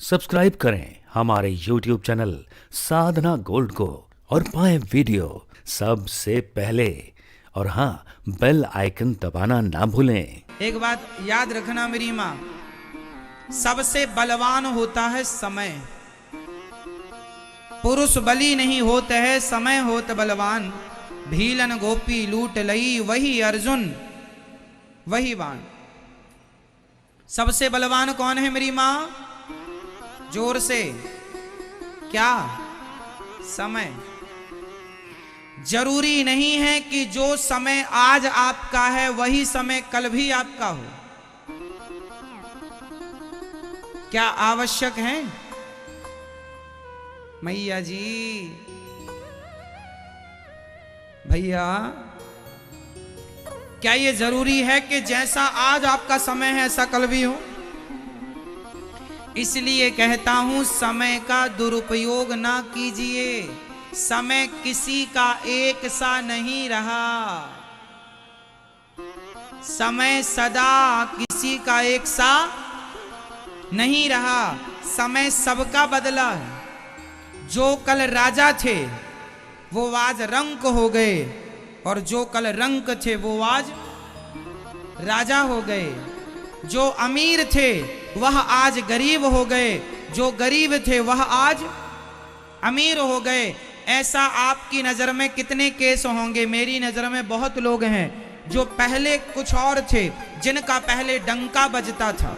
Subscribe करें हमारे YouTube channel साधना gold को और पाएं वीडियो सबसे पहले। और हाँ, बेल आइकन दबाना ना भूलें। एक बात याद रखना मेरी माँ, सबसे बलवान होता है समय। पुरुष बली नहीं होते है, समय होत बलवान। भीलन गोपी लूट लई, वही अर्जुन वही बाण। सबसे बलवान कौन है मेरी माँ? जोर से, क्या? समय। जरूरी नहीं है कि जो समय आज आपका है वही समय कल भी आपका हो। क्या आवश्यक है? मैया जी, भैया, क्या ये जरूरी है कि जैसा आज आपका समय है ऐसा कल भी हो? इसलिए कहता हूं, समय का दुरुपयोग ना कीजिए। समय किसी का एक सा नहीं रहा। समय सदा किसी का एक सा नहीं रहा। समय सबका बदला है। जो कल राजा थे वो आज रंक हो गए, और जो कल रंक थे वो आज राजा हो गए। जो अमीर थे वह आज गरीब हो गए, जो गरीब थे वह आज अमीर हो गए। ऐसा आपकी नजर में कितने केस होंगे? मेरी नजर में बहुत लोग हैं जो पहले कुछ और थे, जिनका पहले डंका बजता था।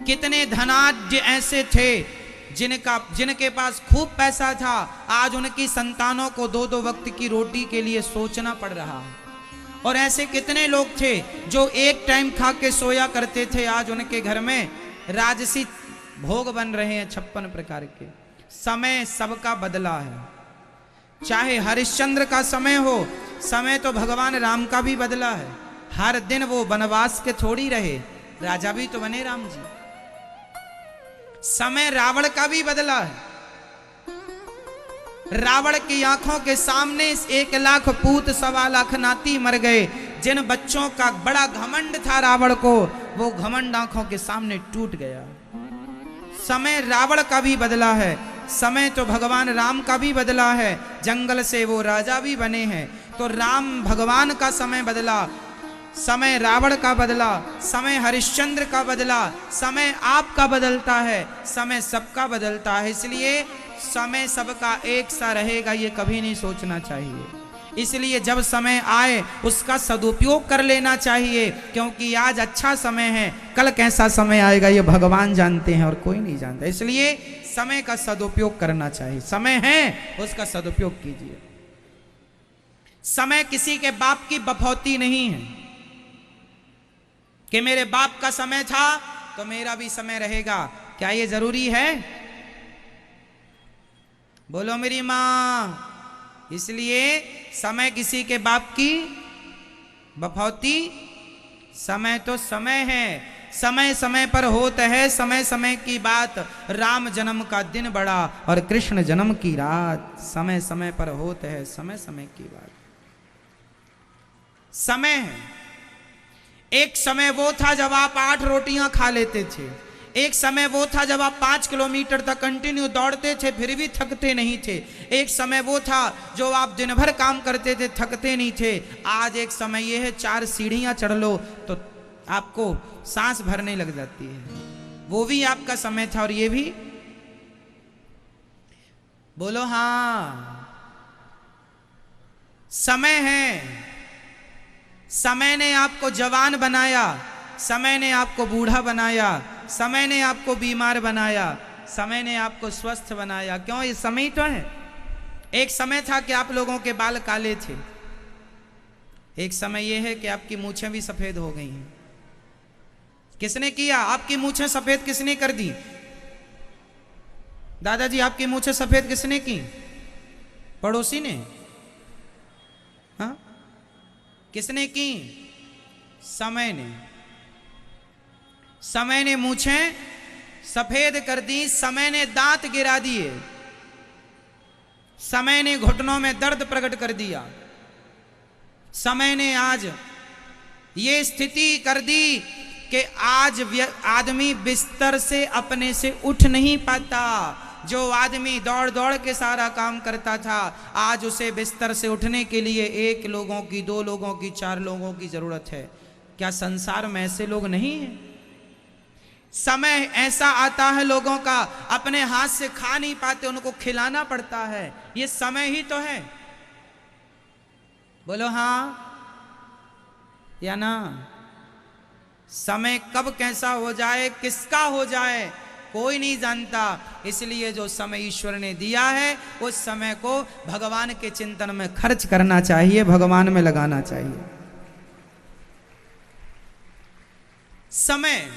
कितने धनाढ्य ऐसे थे जिनके पास खूब पैसा था, आज उनकी संतानों को दो दो वक्त की रोटी के लिए सोचना पड़ रहा है। और ऐसे कितने लोग थे जो एक टाइम खा के सोया करते थे, आज उनके घर में राजसी भोग बन रहे हैं 56 प्रकार के। समय सबका बदला है। चाहे हरिश्चंद्र का समय हो, समय तो भगवान राम का भी बदला है। हर दिन वो वनवास के थोड़ी रहे, राजा भी तो बने राम जी। समय रावण का भी बदला है। रावण की आंखों के सामने 1 लाख पूत 1.25 लाख नाती मर गए। जिन बच्चों का बड़ा घमंड था रावण को, वो घमंड आंखों के सामने टूट गया। समय रावण का भी बदला है। समय तो भगवान राम का भी बदला है। जंगल से वो राजा भी बने हैं। तो राम भगवान का समय बदला, समय रावण का बदला, समय हरिश्चंद्र का बदला, समय आपका बदलता है, समय सबका बदलता है। इसलिए समय सबका एक सा रहेगा ये कभी नहीं सोचना चाहिए। इसलिए जब समय आए उसका सदुपयोग कर लेना चाहिए, क्योंकि आज अच्छा समय है, कल कैसा समय आएगा ये भगवान जानते हैं और कोई नहीं जानता। इसलिए समय का सदुपयोग करना चाहिए। समय है उसका सदुपयोग कीजिए। समय किसी के बाप की बफौती नहीं है कि मेरे बाप का समय था तो मेरा भी समय रहेगा। क्या ये जरूरी है? बोलो मेरी मां। इसलिए समय किसी के बाप की बफौती, समय तो समय है, समय समय पर होता है, समय समय की बात। राम जन्म का दिन बड़ा और कृष्ण जन्म की रात, समय समय पर होता है, समय समय की बात। समय है। एक समय वो था जब आप 8 रोटियां खा लेते थे। एक समय वो था जब आप 5 किलोमीटर तक कंटिन्यू दौड़ते थे फिर भी थकते नहीं थे। एक समय वो था जो आप दिन भर काम करते थे, थकते नहीं थे। आज एक समय ये है 4 सीढ़ियां चढ़ लो तो आपको सांस भरने लग जाती है। वो भी आपका समय था और ये भी। बोलो हाँ। समय है। समय ने आपको जवान बनाया, समय ने आपको बूढ़ा बनाया, समय ने आपको बीमार बनाया, समय ने आपको स्वस्थ बनाया। क्यों? ये समय तो है। एक समय था कि आप लोगों के बाल काले थे। एक समय यह है कि आपकी मूछें भी सफेद हो गई हैं। किसने किया? आपकी मूछें सफेद किसने कर दी? दादाजी, आपकी मूछें सफेद किसने की? पड़ोसी ने? हाँ, किसने की? समय ने। समय ने मूछें सफेद कर दी, समय ने दांत गिरा दिए, समय ने घुटनों में दर्द प्रकट कर दिया, समय ने आज ये स्थिति कर दी कि आज आदमी बिस्तर से अपने से उठ नहीं पाता। जो आदमी दौड़ दौड़ के सारा काम करता था, आज उसे बिस्तर से उठने के लिए 1 लोगों की, 2 लोगों की, 4 लोगों की जरूरत है। क्या संसार में ऐसे लोग नहीं हैं? समय ऐसा आता है लोगों का, अपने हाथ से खा नहीं पाते, उनको खिलाना पड़ता है। ये समय ही तो है। बोलो हाँ या ना? समय कब कैसा हो जाए, किसका हो जाए, कोई नहीं जानता। इसलिए जो समय ईश्वर ने दिया है, उस समय को भगवान के चिंतन में खर्च करना चाहिए, भगवान में लगाना चाहिए। समय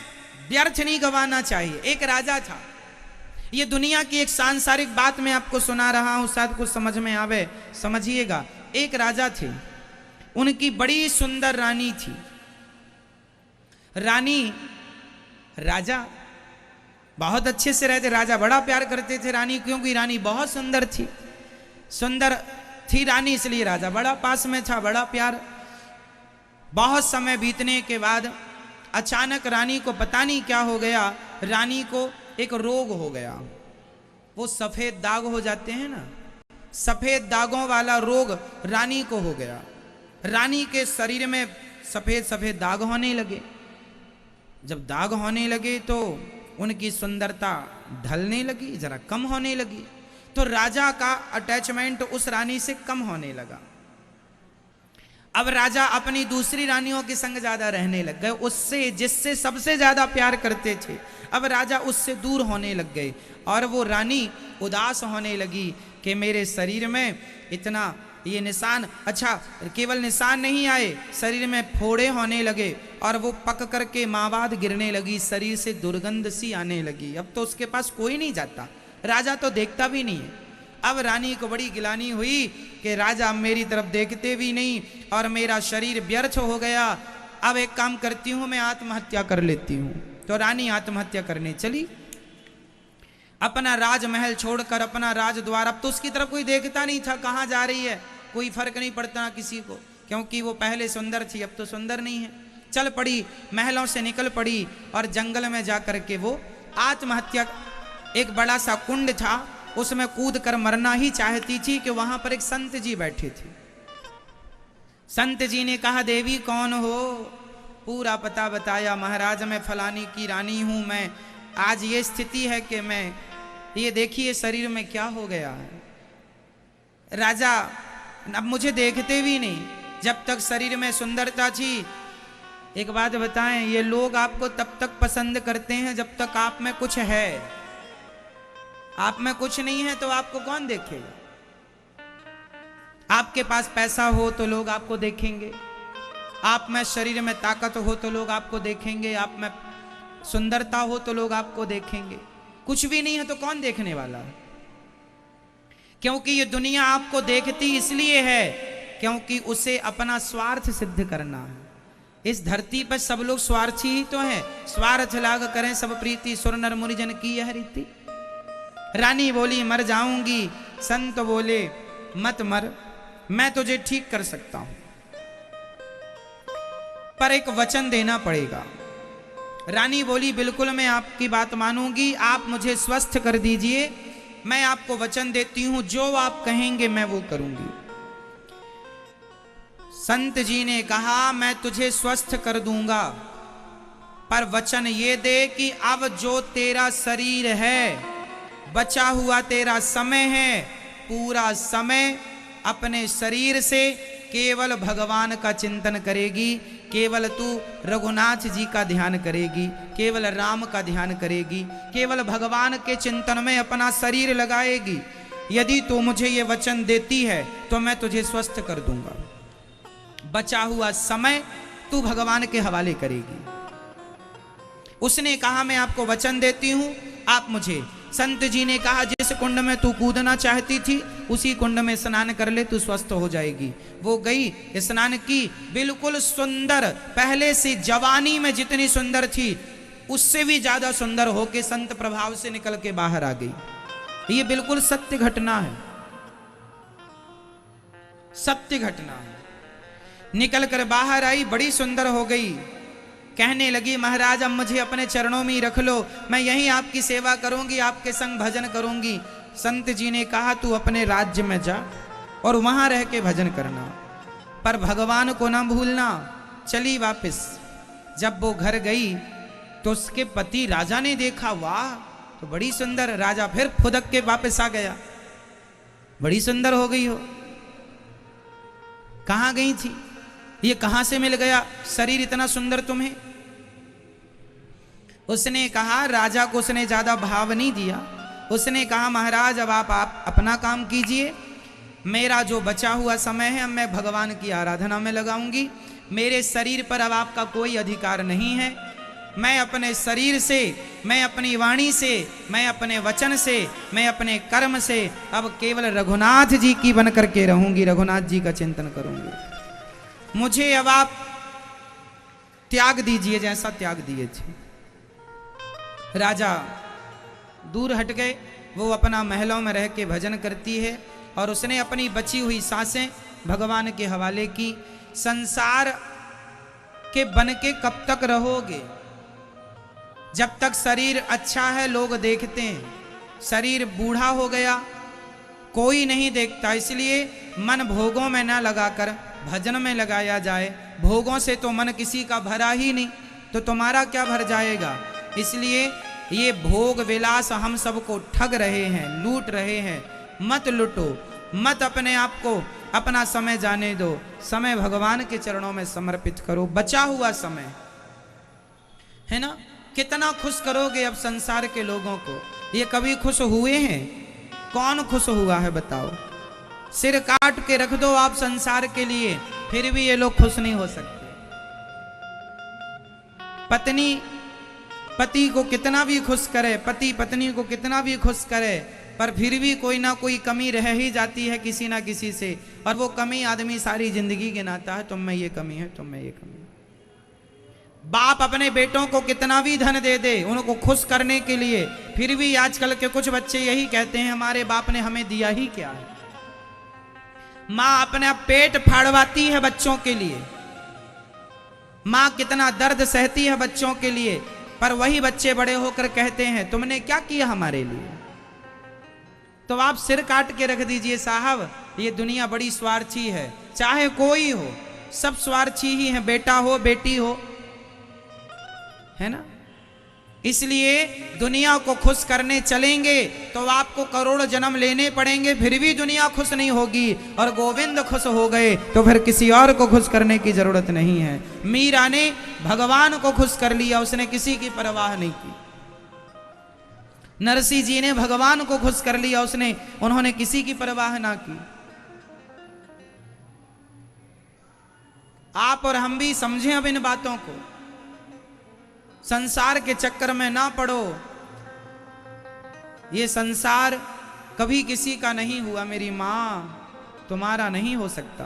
व्यर्थ नहीं गवाना चाहिए। एक राजा था, ये दुनिया की एक सांसारिक बात मैं आपको सुना रहा हूं, शायद कुछ समझ में आवे, समझिएगा। एक राजा थे, उनकी बड़ी सुंदर रानी थी। रानी, राजा बहुत अच्छे से रहते, राजा बड़ा प्यार करते थे रानी, क्योंकि रानी बहुत सुंदर थी। सुंदर थी रानी, इसलिए राजा बड़ा पास में था, बड़ा प्यार। बहुत समय बीतने के बाद अचानक रानी को पता नहीं क्या हो गया, रानी को एक रोग हो गया। वो सफेद दाग हो जाते हैं ना, सफेद दागों वाला रोग रानी को हो गया। रानी के शरीर में सफेद सफेद दाग होने लगे। जब दाग होने लगे तो उनकी सुंदरता ढलने लगी, जरा कम होने लगी। तो राजा का अटैचमेंट उस रानी से कम होने लगा। अब राजा अपनी दूसरी रानियों के संग ज्यादा रहने लग गए, उससे जिससे सबसे ज्यादा प्यार करते थे। अब राजा उससे दूर होने लग गए और वो रानी उदास होने लगी कि मेरे शरीर में इतना ये निशान, अच्छा केवल निशान नहीं आए, शरीर में फोड़े होने लगे और वो पक करके मावाद गिरने लगी, शरीर से दुर्गंध सी आने लगी। अब तो उसके पास कोई नहीं जाता, राजा तो देखता भी नहीं है। अब रानी को बड़ी गिलानी हुई कि राजा मेरी तरफ देखते भी नहीं और मेरा शरीर व्यर्थ हो गया। अब एक काम करती हूं, मैं आत्महत्या कर लेती हूं। तो रानी आत्महत्या करने चली, अपना राजमहल छोड़कर, अपना राजद्वार। अब तो उसकी तरफ कोई देखता नहीं था, कहाँ जा रही है, कोई फर्क नहीं पड़ता किसी को, क्योंकि वो पहले सुंदर थी, अब तो सुंदर नहीं है। चल पड़ी, महलों से निकल पड़ी और जंगल में जाकर के वो आत्महत्या, एक बड़ा सा कुंड था, उसमें कूद कर मरना ही चाहती थी कि वहां पर एक संत जी बैठे थे। संत जी ने कहा, देवी कौन हो? पूरा पता बताया। महाराज मैं फलानी की रानी हूं, मैं आज ये स्थिति है कि मैं, ये देखिए शरीर में क्या हो गया है। राजा अब मुझे देखते भी नहीं, जब तक शरीर में सुंदरता थी। एक बात बताएं, ये लोग आपको तब तक पसंद करते हैं जब तक आप में कुछ है। आप में कुछ नहीं है तो आपको कौन देखेगा? आपके पास पैसा हो तो लोग आपको देखेंगे, आप में शरीर में ताकत हो तो लोग आपको देखेंगे, आप में सुंदरता हो तो लोग आपको देखेंगे। कुछ भी नहीं है तो कौन देखने वाला है? क्योंकि ये दुनिया आपको देखती इसलिए है क्योंकि उसे अपना स्वार्थ सिद्ध करना है। इस धरती पर सब लोग स्वार्थी ही तो हैं। स्वार्थ लाग करें सब प्रीति, सुर नर मुनिजन की यह रीति। रानी बोली मर जाऊंगी, संत बोले मत मर, मैं तुझे ठीक कर सकता हूं, पर एक वचन देना पड़ेगा। रानी बोली बिल्कुल मैं आपकी बात मानूंगी, आप मुझे स्वस्थ कर दीजिए, मैं आपको वचन देती हूं, जो आप कहेंगे मैं वो करूंगी। संत जी ने कहा मैं तुझे स्वस्थ कर दूंगा, पर वचन ये दे कि अब जो तेरा शरीर है, बचा हुआ तेरा समय है, पूरा समय अपने शरीर से केवल भगवान का चिंतन करेगी, केवल तू रघुनाथ जी का ध्यान करेगी, केवल राम का ध्यान करेगी, केवल भगवान के चिंतन में अपना शरीर लगाएगी। यदि तू मुझे ये वचन देती है तो मैं तुझे स्वस्थ कर दूंगा। बचा हुआ समय तू भगवान के हवाले करेगी। उसने कहा मैं आपको वचन देती हूं, आप मुझे। संत जी ने कहा जिस कुंड में तू कूदना चाहती थी उसी कुंड में स्नान कर ले, तू स्वस्थ हो जाएगी। वो गई, स्नान की, बिल्कुल सुंदर, पहले से जवानी में जितनी सुंदर थी उससे भी ज्यादा सुंदर होके संत प्रभाव से निकल के बाहर आ गई। ये बिल्कुल सत्य घटना है, सत्य घटना है। निकल कर बाहर आई, बड़ी सुंदर हो गई। कहने लगी महाराज अब मुझे अपने चरणों में ही रख लो, मैं यहीं आपकी सेवा करूंगी, आपके संग भजन करूंगी। संत जी ने कहा तू अपने राज्य में जा और वहां रह के भजन करना, पर भगवान को ना भूलना। चली वापस। जब वो घर गई तो उसके पति राजा ने देखा, वाह तो बड़ी सुंदर। राजा फिर फुदक के वापस आ गया, बड़ी सुंदर हो गई हो, कहां गई थी, ये कहां से मिल गया शरीर इतना सुंदर तुम्हें। उसने कहा, राजा को उसने ज्यादा भाव नहीं दिया। उसने कहा महाराज अब आप अपना काम कीजिए, मेरा जो बचा हुआ समय है अब मैं भगवान की आराधना में लगाऊंगी। मेरे शरीर पर अब आपका कोई अधिकार नहीं है। मैं अपने शरीर से, मैं अपनी वाणी से, मैं अपने वचन से, मैं अपने कर्म से अब केवल रघुनाथ जी की बन करके रहूंगी, रघुनाथ जी का चिंतन करूंगी। मुझे अब आप त्याग दीजिए जैसा त्याग दिए थे। राजा दूर हट गए, वो अपना महलों में रह के भजन करती है और उसने अपनी बची हुई सांसें भगवान के हवाले की। संसार के बन के कब तक रहोगे? जब तक शरीर अच्छा है लोग देखते हैं, शरीर बूढ़ा हो गया कोई नहीं देखता। इसलिए मन भोगों में ना लगाकर भजन में लगाया जाए। भोगों से तो मन किसी का भरा ही नहीं, तो तुम्हारा क्या भर जाएगा। इसलिए ये भोग विलास हम सबको ठग रहे हैं, लूट रहे हैं। मत लूटो, मत अपने आप को अपना समय जाने दो, समय भगवान के चरणों में समर्पित करो। बचा हुआ समय है ना, कितना खुश करोगे अब संसार के लोगों को। ये कभी खुश हुए हैं? कौन खुश हुआ है बताओ। सिर काट के रख दो आप संसार के लिए, फिर भी ये लोग खुश नहीं हो सकते। पत्नी पति को कितना भी खुश करे, पति पत्नी को कितना भी खुश करे, पर फिर भी कोई ना कोई कमी रह ही जाती है किसी ना किसी से। और वो कमी आदमी सारी जिंदगी गिनाता है, तुम में ये कमी है, तुम में ये कमी है। बाप अपने बेटों को कितना भी धन दे दे उनको खुश करने के लिए, फिर भी आजकल के कुछ बच्चे यही कहते हैं हमारे बाप ने हमें दिया ही क्या है। माँ अपना पेट फाड़वाती है बच्चों के लिए, माँ कितना दर्द सहती है बच्चों के लिए, पर वही बच्चे बड़े होकर कहते हैं तुमने क्या किया हमारे लिए। तो आप सिर काट के रख दीजिए साहब, ये दुनिया बड़ी स्वार्थी है। चाहे कोई हो, सब स्वार्थी ही है, बेटा हो बेटी हो, है ना। इसलिए दुनिया को खुश करने चलेंगे तो आपको करोड़ जन्म लेने पड़ेंगे, फिर भी दुनिया खुश नहीं होगी। और गोविंद खुश हो गए तो फिर किसी और को खुश करने की जरूरत नहीं है। मीरा ने भगवान को खुश कर लिया, उसने किसी की परवाह नहीं की। नरसिंह जी ने भगवान को खुश कर लिया, उन्होंने किसी की परवाह ना की। आप और हम भी समझें अब इन बातों को, संसार के चक्कर में ना पड़ो। ये संसार कभी किसी का नहीं हुआ, मेरी मां तुम्हारा नहीं हो सकता।